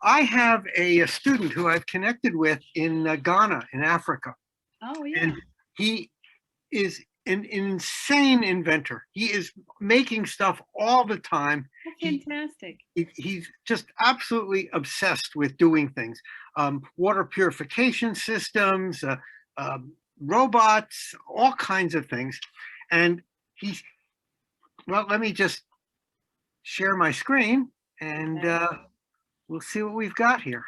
I have a student who I've connected with in Ghana, in Africa, Oh, yeah. and he is an insane inventor. He is making stuff all the time. Oh, He fantastic. he's just absolutely obsessed with doing things. Water purification systems, robots, all kinds of things. And he's, well, let me just share my screen and Okay. we'll see what we've got here.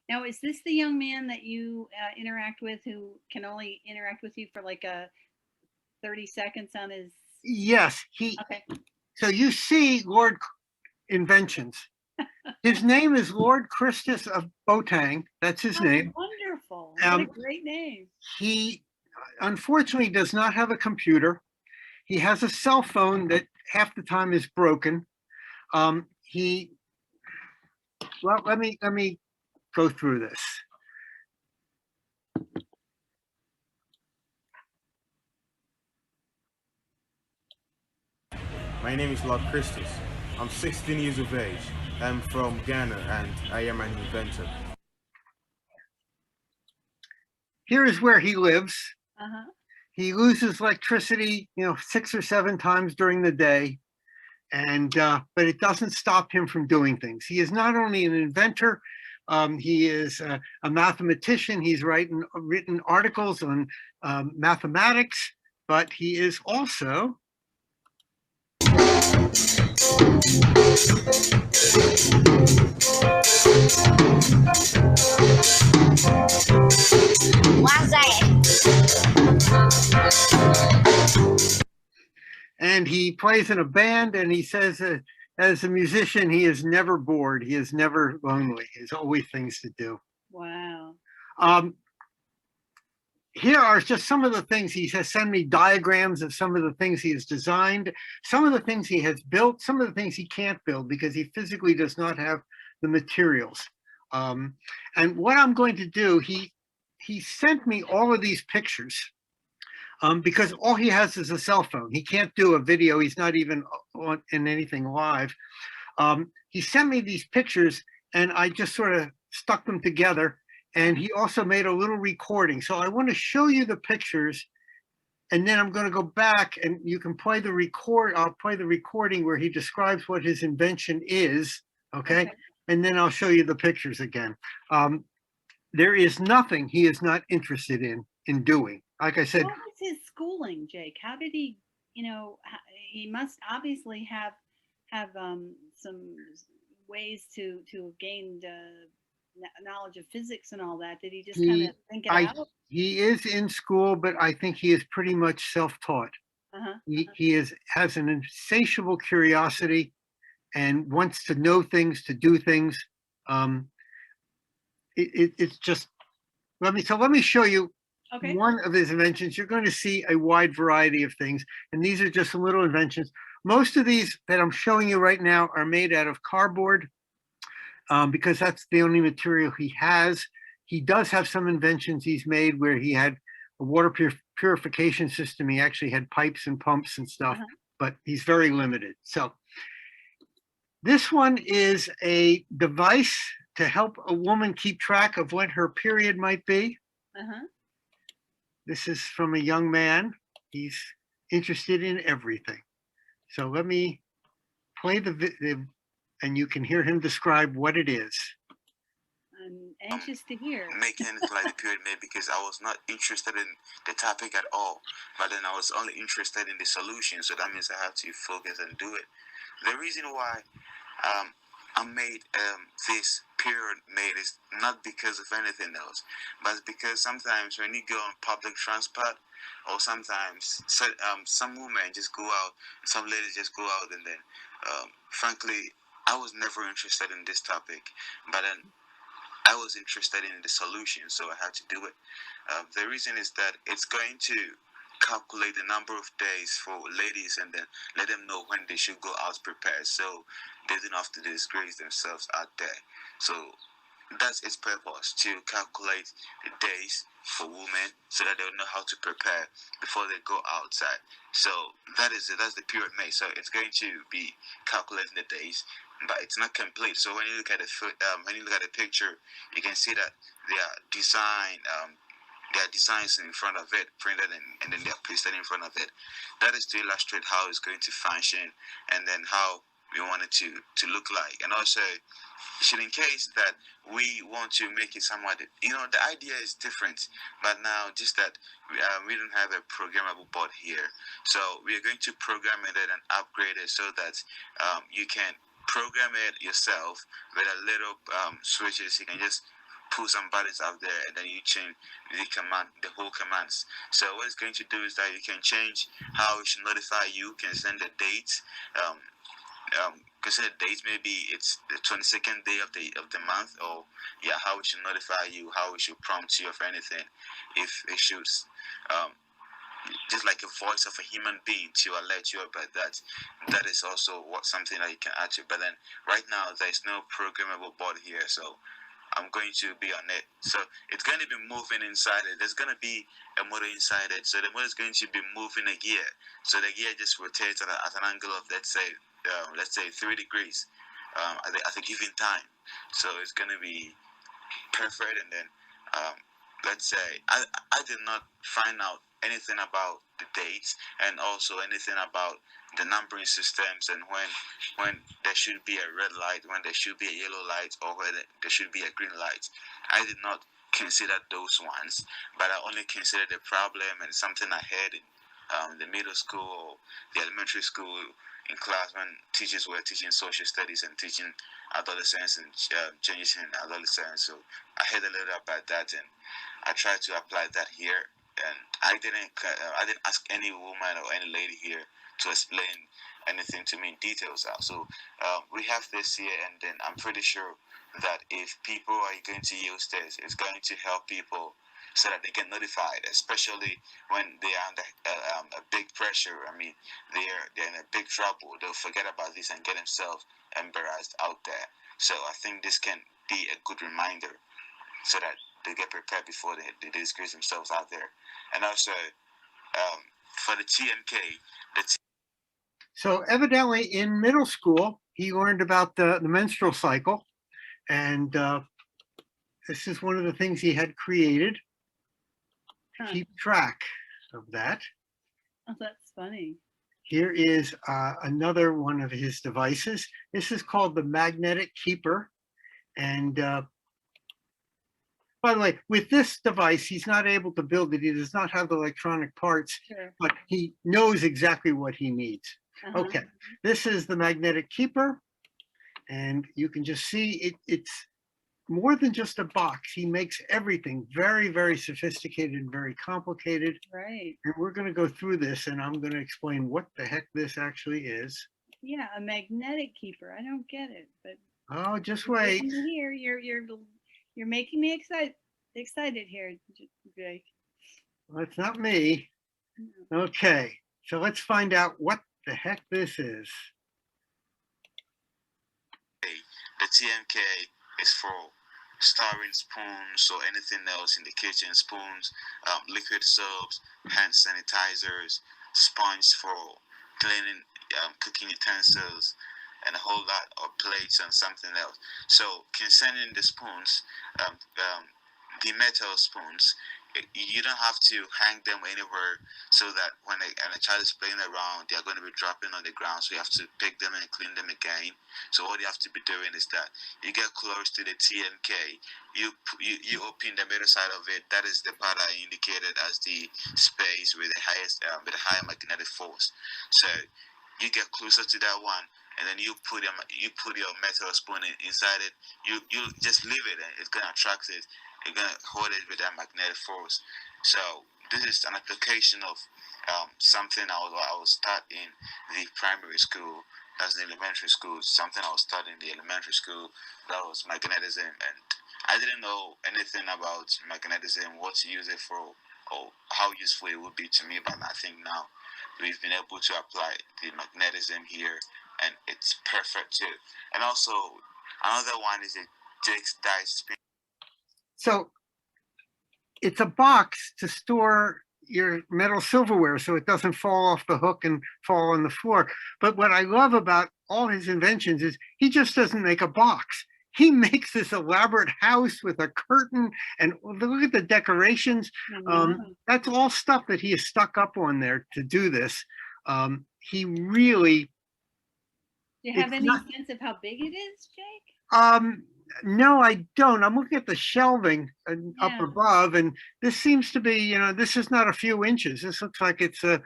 Now, is this the young man that you interact with who can only interact with you for like a 30 seconds on his? Yes, Okay. so you see Lord Inventions. His name is Lord Christus of Boateng. That's his Oh, name. wonderful. What a great name. He unfortunately does not have a computer. He has a cell phone that half the time is broken. He, well, let me go through this. My name is Lord Christus. I'm 16 years of age. I'm from Ghana and I am an inventor. Here is where he lives. Uh-huh. He loses electricity, 6 or 7 times during the day, and but it doesn't stop him from doing things. He is not only an inventor, he is a mathematician. He's written articles on mathematics, but he is also and he plays in a band, and he says as a musician, he is never bored. He is never lonely. There's always things to do. Wow. Here are just some of the things he has sent me diagrams of some of the things he has designed, some of the things he has built, some of the things he can't build because he physically does not have the materials. And what I'm going to do, he sent me all of these pictures because all he has is a cell phone. He can't do a video. He's not even in anything live. He sent me these pictures and I just sort of stuck them together. And he also made a little recording. So I want to show you the pictures and then I'm going to go back and you can play the record. I'll play the recording where he describes what his invention is. Okay. And then I'll show you the pictures again. There is nothing he is not interested in doing. Like I said, what was his schooling, Jake? How did he, he must obviously have some ways to have gained knowledge of physics and all that. Did he just kind of think it out? He is in school, but I think he is pretty much self-taught. He has an insatiable curiosity and wants to know things, to do things. It's just, let me show you one of his inventions. You're going to see a wide variety of things, and these are just some little inventions. Most of these that I'm showing you right now are made out of cardboard because that's the only material he has. He does have some inventions he's made where he had a water purification system. He actually had pipes and pumps and stuff, but he's very limited. So this one is a device to help a woman keep track of when her period might be. This is from a young man. He's interested in everything. So let me play the and you can hear him describe what it is. I'm anxious to hear. Making anything like the pyramid because I was not interested in the topic at all. But then I was only interested in the solution. So that means I have to focus and do it. The reason why I made this pyramid is not because of anything else, but it's because sometimes when you go on public transport, or sometimes some women just go out, some ladies just go out, and then frankly, I was never interested in this topic, but then I was interested in the solution, so I had to do it. The reason is that it's going to calculate the number of days for ladies and then let them know when they should go out prepared so they don't have to disgrace themselves out there. So that's its purpose, to calculate the days for women so that they'll know how to prepare before they go outside. So that is it. That's the pyramid. So it's going to be calculating the days, but it's not complete. So when you look at when you look at the picture, you can see that they are there are designs in front of it, printed and then they are pasted in front of it. That is to illustrate how it's going to function and then how we want it to look like. And also, should in case that we want to make it somewhat, the idea is different, but now just that we don't have a programmable board here. So we are going to program it and upgrade it so that you can program it yourself with a little switches. You can just pull some buttons out there and then you change the whole commands. So what it's going to do is that you can change how it should notify you, can send the dates, consider dates, maybe it's the 22nd day of the month, or how it should notify you, how it should prompt you of anything, if it should just like a voice of a human being to alert you about that. That is also something that you can add to. But then right now there is no programmable board here, so I'm going to be on it. So it's going to be moving inside it. There's going to be a motor inside it. So the motor is going to be moving a gear. So the gear just rotates at an angle of let's say 3 degrees at a given time. So it's going to be perfect. And then let's say I did not find out anything about the dates and also anything about the numbering systems and when there should be a red light, when there should be a yellow light, or when there should be a green light. I did not consider those ones, but I only considered the problem and something I had in the middle school or the elementary school in class when teachers were teaching social studies and teaching adolescence and changes in adolescence. So I heard a little about that and I tried to apply that here. And I didn't ask any woman or any lady here to explain anything to me in details. So we have this here, and then I'm pretty sure that if people are going to use this, it's going to help people so that they get notified, especially when they are under a big pressure. I mean, they're in a big trouble. They'll forget about this and get themselves embarrassed out there. So I think this can be a good reminder so that they get prepared before they disgrace themselves out there. And also, for the TMK, So evidently in middle school, he learned about the menstrual cycle. And this is one of the things he had created. Keep track of that. Oh, that's funny. Here is another one of his devices. This is called the magnetic keeper. And by the way, with this device, he's not able to build it. He does not have the electronic parts, Sure. but he knows exactly what he needs. Okay, this is the magnetic keeper. And you can just see it's more than just a box. He makes everything very, very sophisticated and very complicated. Right. And we're going to go through this and I'm going to explain what the heck this actually is. Yeah, a magnetic keeper. I don't get it, but oh, just wait. Here, you're making me excited here, Jake. Well, it's not me. No. Okay, so let's find out what the heck this is. The TMK is for storing spoons or anything else in the kitchen, spoons, liquid soaps, hand sanitizers, sponge for cleaning cooking utensils, and a whole lot of plates and something else. So concerning the spoons, the metal spoons, you don't have to hang them anywhere so that when a child is playing around, they are going to be dropping on the ground. So you have to pick them and clean them again. So what you have to be doing is that you get close to the TMK, you open the middle side of it. That is the part I indicated as the space with the higher magnetic force. So you get closer to that one, and then you put your metal spoon inside it. You just leave it, and it's gonna attract it. You're gonna hold it with that magnetic force. So this is an application of something I was taught in the primary school. That's the elementary school. Something I was taught in the elementary school. That was magnetism, and I didn't know anything about magnetism, what to use it for, or how useful it would be to me. But I think now we've been able to apply the magnetism here, and it's perfect too. And also another one is a Jake's dice spin. So it's a box to store your metal silverware so it doesn't fall off the hook and fall on the floor. But what I love about all his inventions is he just doesn't make a box. He makes this elaborate house with a curtain, and look at the decorations. That's all stuff that he has stuck up on there to do this. He really. Do you have any sense of how big it is, Jake? No, I don't. I'm looking at the shelving up above, and this seems to be, this is not a few inches. This looks like it's a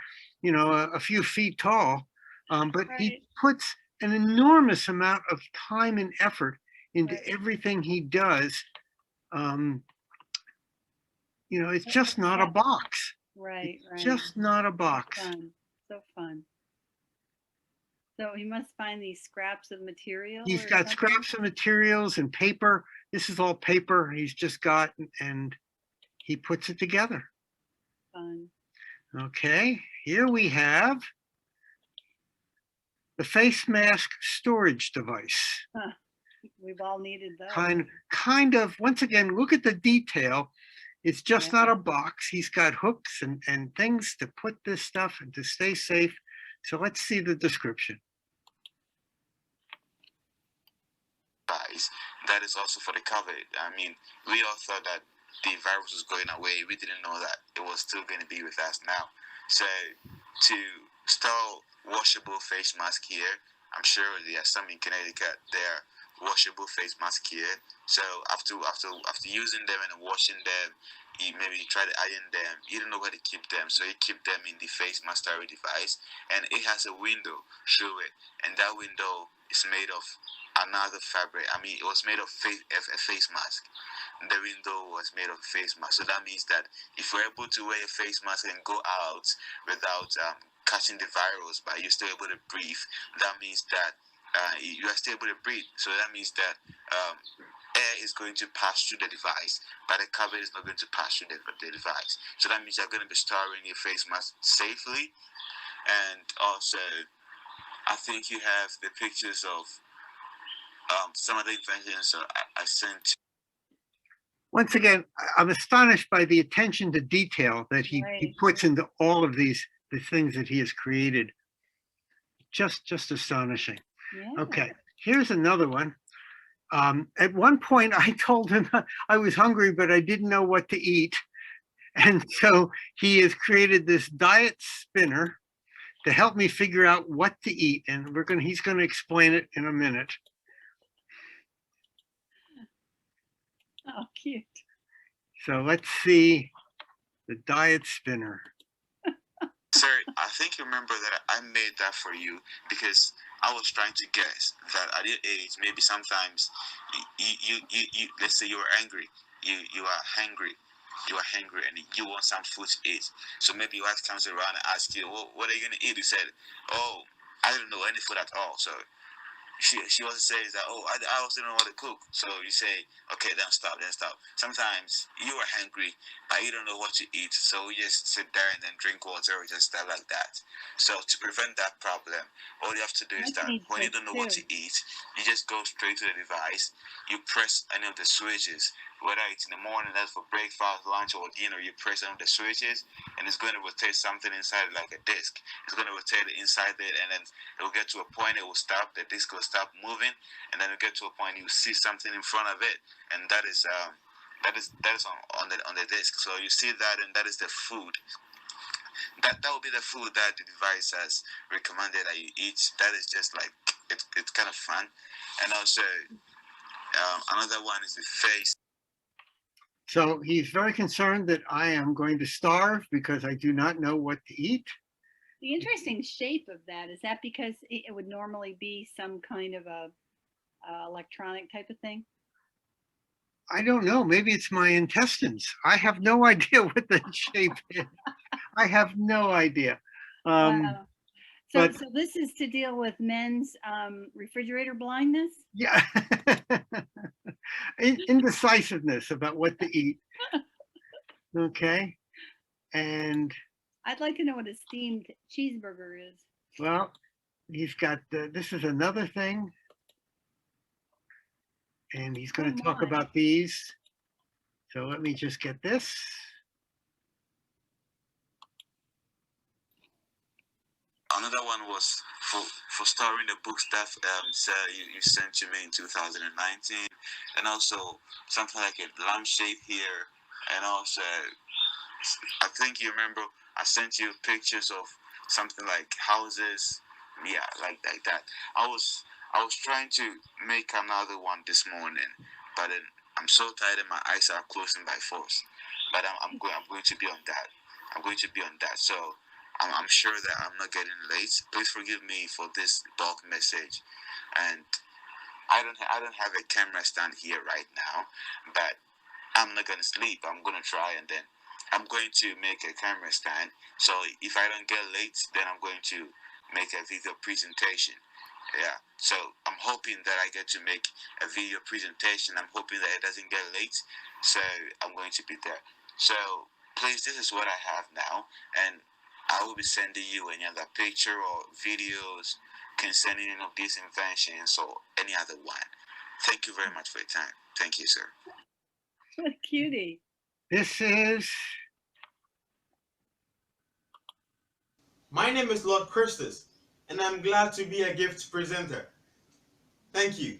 few feet tall. But he puts an enormous amount of time and effort into everything he does. It's just not a box. Right. Just not a box. Fun. So fun. So he must find these scraps of material. He's got scraps of materials and paper. This is all paper he's just got, and he puts it together. Fun. Okay, here we have the face mask storage device. We've all needed those. Kind of, once again, look at the detail. It's just not a box. He's got hooks and things to put this stuff and to stay safe. So let's see the description. That is also for the COVID. I mean, we all thought that the virus was going away. We didn't know that it was still going to be with us now. So to install washable face mask here, I'm sure there are some in Connecticut. There are washable face mask here. So after using them and washing them, you maybe try to iron them. You don't know where to keep them, so you keep them in the face mask storage device, and it has a window through it, and that window is made of another fabric. I mean, it was made of a face mask. The window was made of face mask, so that means that if you're able to wear a face mask and go out without catching the virus, but you're still able to breathe, that means that you are still able to breathe. So that means that air is going to pass through the device, but the cover is not going to pass through the device. So that means you're going to be storing your face mask safely. And also, I think you have the pictures of some of the inventions I sent. Once again, I'm astonished by the attention to detail that he puts into all of the things that he has created. Just astonishing. Yeah. Okay, here's another one. At one point, I told him I was hungry, but I didn't know what to eat. And so he has created this diet spinner to help me figure out what to eat. And he's going to explain it in a minute. Oh, cute. So let's see the diet spinner. Sir, I think you remember that I made that for you because I was trying to guess that at your age, maybe sometimes you let's say you're angry, you are hungry, and you want some food to eat. So maybe your wife comes around and asks you, well, what are you going to eat? You said, oh, I don't know any food at all. So she also says that, oh, I also don't know what to cook. So you say, okay, then stop. Sometimes you are hungry, but you don't know what to eat. So you just sit there and then drink water or just stuff like that. So to prevent that problem, all you have to do is that when you don't know what to eat, you just go straight to the device. You press any of the switches, whether it's in the morning, that's for breakfast, lunch, or dinner. You press any of the switches, and it's going to rotate something inside like a disc. It's going to rotate it inside it, and then it will get to a point, it will stop, the disc will stop moving, and then you get to a point you see something in front of it, and that is on the disc. So you see that, and that is the food. That will be the food that the device has recommended that you eat. That is just like it's kind of fun. And also another one is the face. So he's very concerned that I am going to starve because I do not know what to eat. The interesting shape of that, is that because it would normally be some kind of a electronic type of thing? I don't know. Maybe it's my intestines. I have no idea what the shape is. I have no idea. Wow. So but- this is to deal with men's refrigerator blindness? Yeah. Indecisiveness about what to eat. Okay. And I'd like to know what a steamed cheeseburger is. well, he's got this is another thing. And he's going to talk about these. So let me just get this. Another one was for storing the books that you sent to me in 2019, and also something like a lampshade here, and also I think you remember I sent you pictures of something like houses, yeah, like that. I was trying to make another one this morning, but then I'm so tired and my eyes are closing by force. But I'm going to be on that. I'm going to be on that. So I'm sure that I'm not getting late. Please forgive me for this bulk message, and I don't have a camera stand here right now, but I'm not gonna sleep. I'm gonna try, and then I'm going to make a camera stand. So if I don't get late, then I'm going to make a video presentation. Yeah. So I'm hoping that I get to make a video presentation. I'm hoping that it doesn't get late. So I'm going to be there. So please, this is what I have now, and I will be sending you any other picture or videos concerning any of these inventions or any other one. Thank you very much for your time. Thank you, sir. What a cutie. This is My name is Lord Christus, and I'm glad to be a gift presenter. Thank you.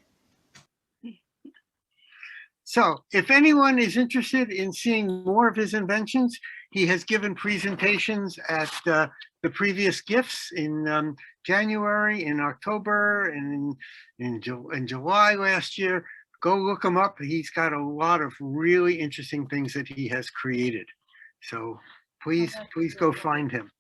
so if anyone is interested in seeing more of his inventions, he has given presentations at the previous gifts in January, in October, and in July last year. Go look him up. He's got a lot of really interesting things that he has created. So please go find him.